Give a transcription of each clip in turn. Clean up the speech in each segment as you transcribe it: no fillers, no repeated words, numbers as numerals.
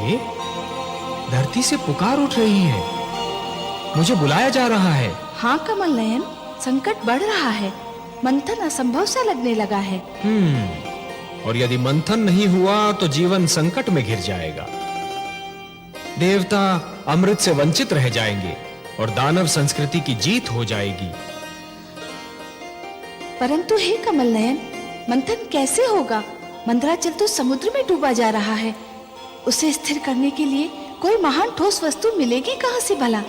प्रिय, धरती से पुकार उठ रही है, मुझे बुलाया जा रहा है। हाँ कमल नयन, संकट बढ़ रहा है, मंथन असंभव सा लगने लगा है। और यदि मंथन नहीं हुआ तो जीवन संकट में घिर जाएगा। देवता अमृत से वंचित रह जाएंगे और दानव संस्कृति की जीत हो जाएगी। परंतु हे कमल नयन, मंथन कैसे होगा? मंदराचल तो समुद्र में डूबा जा रहा है, उसे स्थिर करने के लिए कोई महान ठोस वस्तु मिलेगी कहां से भला?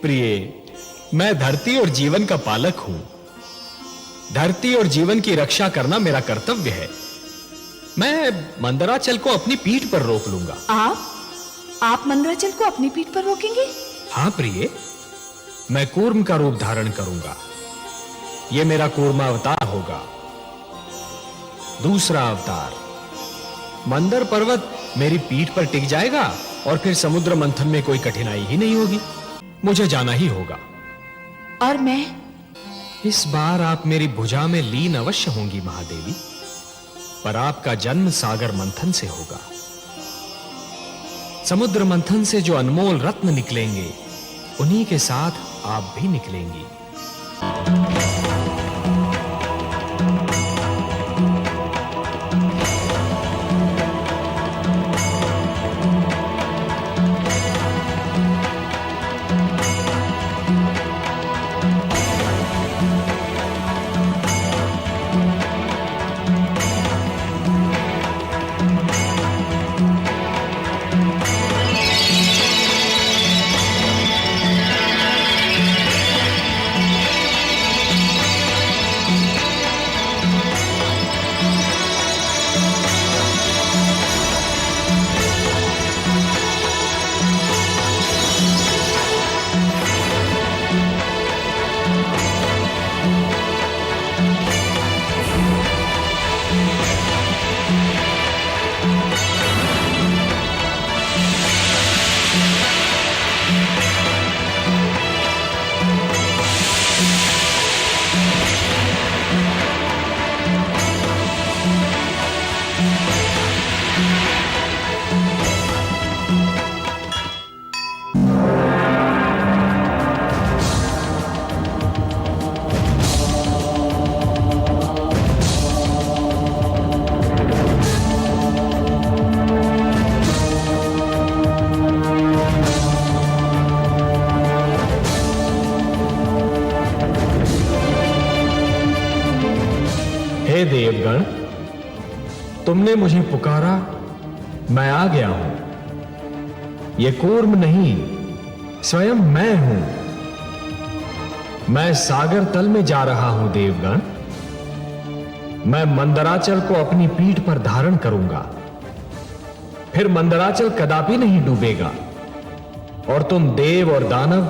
प्रिय, मैं धरती और जीवन का पालक हूं। धरती और जीवन की रक्षा करना मेरा कर्तव्य है। मैं मंदराचल को अपनी पीठ पर रोक लूंगा। आप मंदराचल को अपनी पीठ पर रोकेंगे? हां प्रिय, मैं कूर्म का रूप धारण करूंगा। यह मेरा कूर्मा अवतार होगा। दूसरा अवतार, मंदर पर्वत मेरी पीठ पर टिक जाएगा और फिर समुद्र मंथन में कोई कठिनाई ही नहीं होगी। मुझे जाना ही होगा। और मैं? इस बार आप मेरी भुजा में लीन अवश्य होंगी महादेवी, पर आपका जन्म सागर मंथन से होगा। समुद्र मंथन से जो अनमोल रत्न निकलेंगे, उन्हीं के साथ आप भी निकलेंगी। हे देवगण, तुमने मुझे पुकारा, मैं आ गया हूं। यह कूर्म नहीं, स्वयं मैं हूं। मैं सागर तल में जा रहा हूं देवगण। मैं मंदराचल को अपनी पीठ पर धारण करूंगा। फिर मंदराचल कदापि नहीं डूबेगा और तुम देव और दानव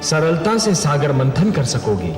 सरलता से सागर मंथन कर सकोगे।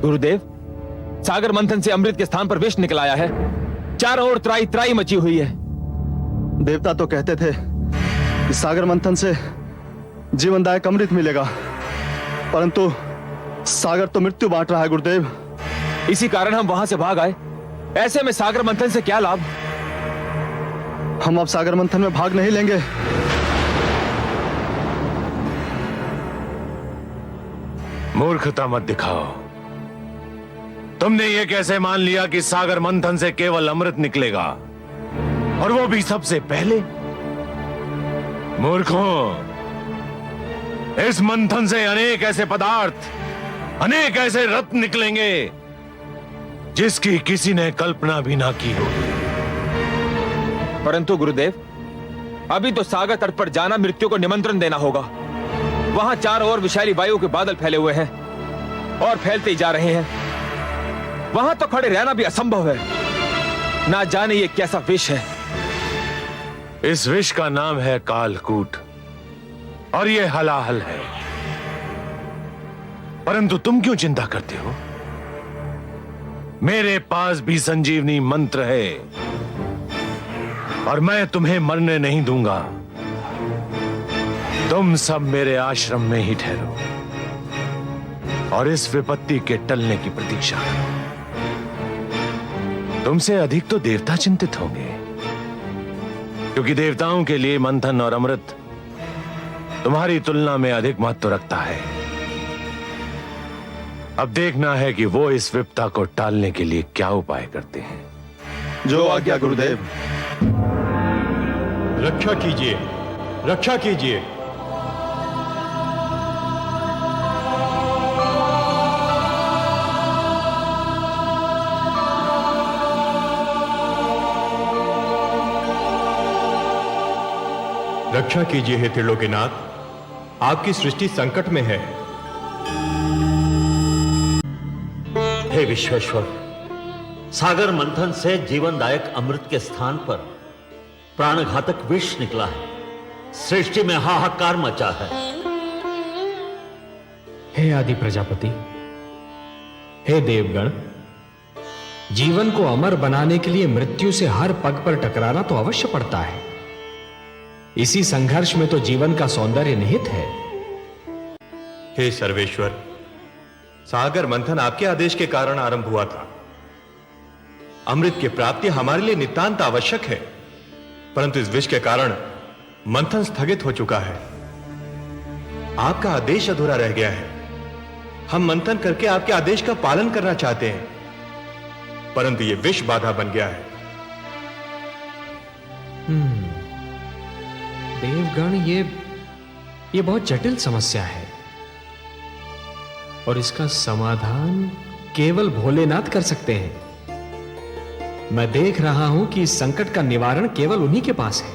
गुरुदेव, सागर मंथन से अमृत के स्थान पर विष निकल आया है। चारों ओर त्राई त्राई मची हुई है। देवता तो कहते थे कि सागर मंथन से जीवनदायक अमृत मिलेगा, परंतु सागर तो मृत्यु बांट रहा है गुरुदेव। इसी कारण हम वहां से भाग आए। ऐसे में सागर मंथन से क्या लाभ? हम अब सागर मंथन में भाग नहीं लेंगे। मूर्खता मत दिखाओ। तुमने ये कैसे मान लिया कि सागर मंथन से केवल अमृत निकलेगा, और वो भी सबसे पहले? मूर्खों, इस मंथन से अनेक ऐसे पदार्थ, अनेक ऐसे रत्न निकलेंगे जिसकी किसी ने कल्पना भी ना की होगी। परंतु गुरुदेव, अभी तो सागर तट पर जाना मृत्यु को निमंत्रण देना होगा। वहां चारों ओर विषैली वायु के बादल फैले हुए हैं और फैलते ही जा रहे हैं। वहां तो खड़े रहना भी असंभव है। ना जाने ये कैसा विष है। इस विष का नाम है कालकूट, और ये हलाहल है। परंतु तुम क्यों चिंता करते हो? मेरे पास भी संजीवनी मंत्र है, और मैं तुम्हें मरने नहीं दूंगा। तुम सब मेरे आश्रम में ही ठहरो और इस विपत्ति के टलने की प्रतीक्षा करो। तुमसे अधिक तो देवता चिंतित होंगे, क्योंकि देवताओं के लिए मंथन और अमृत तुम्हारी तुलना में अधिक महत्व रखता है। अब देखना है कि वो इस विपदा को टालने के लिए क्या उपाय करते हैं। जो आज्ञा गुरुदेव। रक्षा कीजिए, रक्षा कीजिए। रक्षा कीजिए हे त्रिलोकीनाथ, आपकी सृष्टि संकट में है। हे विश्वेश्वर, सागर मंथन से जीवनदायक अमृत के स्थान पर प्राणघातक विष निकला है। सृष्टि में हाहाकार मचा है। हे आदि प्रजापति, हे देवगण, जीवन को अमर बनाने के लिए मृत्यु से हर पग पर टकराना तो अवश्य पड़ता है। इसी संघर्ष में तो जीवन का सौंदर्य निहित है। हे सर्वेश्वर, सागर मंथन आपके आदेश के कारण आरंभ हुआ था। अमृत की प्राप्ति हमारे लिए नितांत आवश्यक है, परंतु इस विष के कारण मंथन स्थगित हो चुका है। आपका आदेश अधूरा रह गया है। हम मंथन करके आपके आदेश का पालन करना चाहते हैं, परंतु यह विष बाधा बन गया है। देवगण, ये बहुत जटिल समस्या है, और इसका समाधान केवल भोलेनाथ कर सकते हैं। मैं देख रहा हूं कि इस संकट का निवारण केवल उन्हीं के पास है।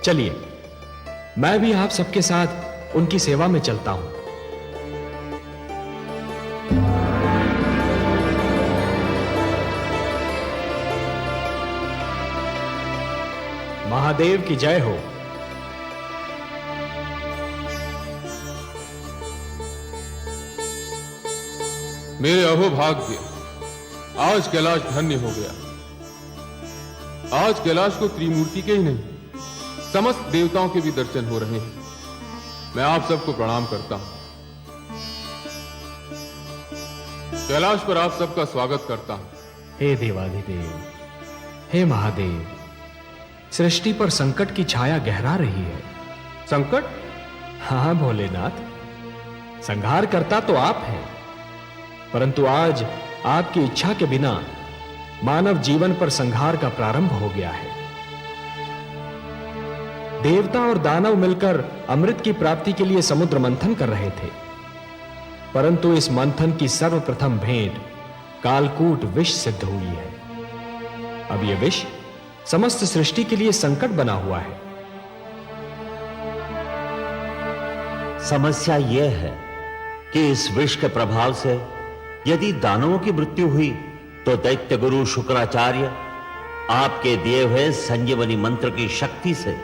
चलिए, मैं भी आप सबके साथ उनकी सेवा में चलता हूं। महादेव की जय हो। मेरे अहोभाग्य, आज कैलाश धन्य हो गया। आज कैलाश को त्रिमूर्ति के ही नहीं, समस्त देवताओं के भी दर्शन हो रहे हैं। मैं आप सबको प्रणाम करता हूं। कैलाश पर आप सबका स्वागत करता हूं। हे देवाधिदेव, हे महादेव, सृष्टि पर संकट की छाया गहरा रही है। संकट? हाँ भोलेनाथ, संहार करता तो आप हैं, परंतु आज आपकी इच्छा के बिना मानव जीवन पर संहार का प्रारंभ हो गया है। देवता और दानव मिलकर अमृत की प्राप्ति के लिए समुद्र मंथन कर रहे थे, परंतु इस मंथन की सर्वप्रथम भेंट कालकूट विष सिद्ध हुई है। अब यह विष समस्त सृष्टि के लिए संकट बना हुआ है। समस्या यह है कि इस विष के प्रभाव से यदि दानवों की मृत्यु हुई तो दैत्य गुरु शुक्राचार्य आपके दिए हुए संजीवनी मंत्र की शक्ति से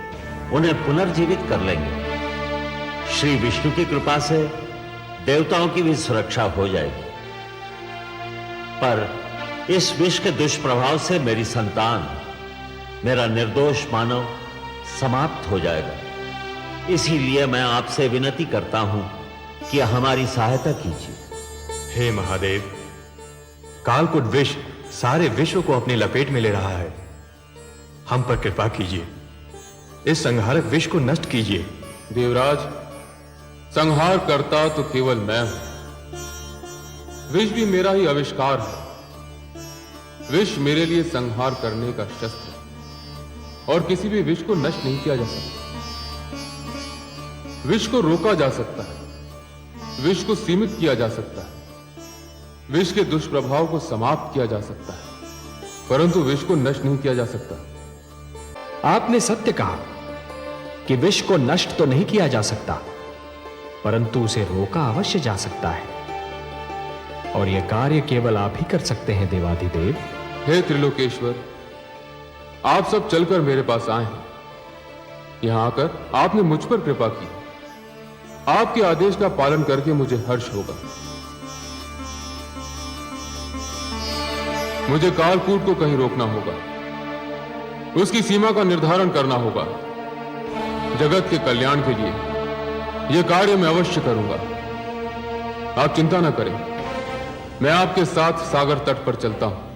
उन्हें पुनर्जीवित कर लेंगे। श्री विष्णु की कृपा से देवताओं की भी सुरक्षा हो जाएगी। पर इस विष के दुष्प्रभाव से मेरी संतान, मेरा निर्दोष मानव समाप्त हो जाएगा। इसीलिए मैं आपसे विनती करता हूं कि हमारी सहायता कीजिए। हे महादेव, कालकूट विष सारे विश्व को अपनी लपेट में ले रहा है। हम पर कृपा कीजिए, इस संहारक विष को नष्ट कीजिए। देवराज, संहार करता तो केवल मैं हूं। विष भी मेरा ही आविष्कार है। विष मेरे लिए संहार करने का शस्त्र है और किसी भी विष को नष्ट नहीं किया जा सकता। विष को रोका जा सकता है, विष को सीमित किया जा सकता है, विष के दुष्प्रभाव को समाप्त किया जा सकता है, परंतु विष को नष्ट नहीं किया जा सकता। आपने सत्य कहा कि विष को नष्ट तो नहीं किया जा सकता, परंतु उसे रोका अवश्य जा सकता है। और यह कार्य केवल आप ही कर सकते हैं देवाधिदेव। हे त्रिलोकेश्वर, आप सब चलकर मेरे पास आए हैं। यहां आकर आपने मुझ पर कृपा की। आपके आदेश का पालन करके मुझे हर्ष होगा। मुझे कालकूट को कहीं रोकना होगा, उसकी सीमा का निर्धारण करना होगा। जगत के कल्याण के लिए यह कार्य मैं अवश्य करूंगा। आप चिंता न करें, मैं आपके साथ सागर तट पर चलता हूं।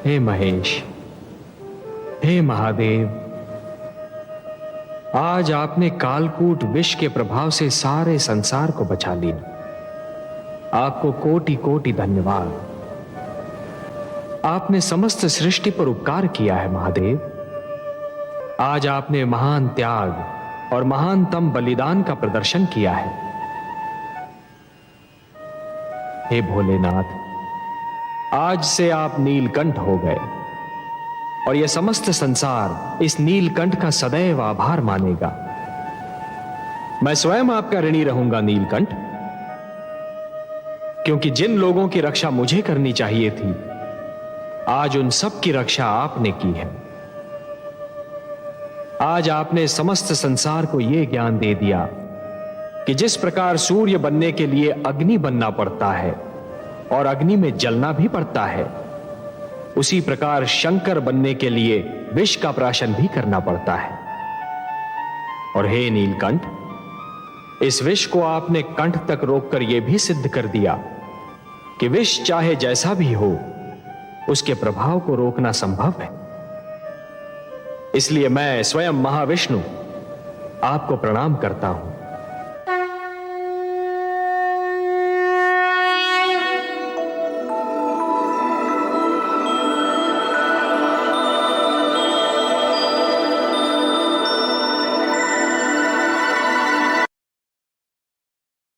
हे महेश, हे महादेव, आज आपने कालकूट विष के प्रभाव से सारे संसार को बचा लिया। आपको कोटि कोटि धन्यवाद। आपने समस्त सृष्टि पर उपकार किया है महादेव। आज आपने महान त्याग और महानतम बलिदान का प्रदर्शन किया है। हे भोलेनाथ, आज से आप नीलकंठ हो गए और यह समस्त संसार इस नीलकंठ का सदैव आभार मानेगा। मैं स्वयं आपका ऋणी रहूंगा नीलकंठ, क्योंकि जिन लोगों की रक्षा मुझे करनी चाहिए थी, आज उन सब की रक्षा आपने की है। आज आपने समस्त संसार को यह ज्ञान दे दिया कि जिस प्रकार सूर्य बनने के लिए अग्नि बनना पड़ता है और अग्नि में जलना भी पड़ता है, उसी प्रकार शंकर बनने के लिए विष का प्राशन भी करना पड़ता है। और हे नीलकंठ, इस विष को आपने कंठ तक रोककर यह भी सिद्ध कर दिया कि विष चाहे जैसा भी हो, उसके प्रभाव को रोकना संभव है। इसलिए मैं स्वयं महाविष्णु आपको प्रणाम करता हूं।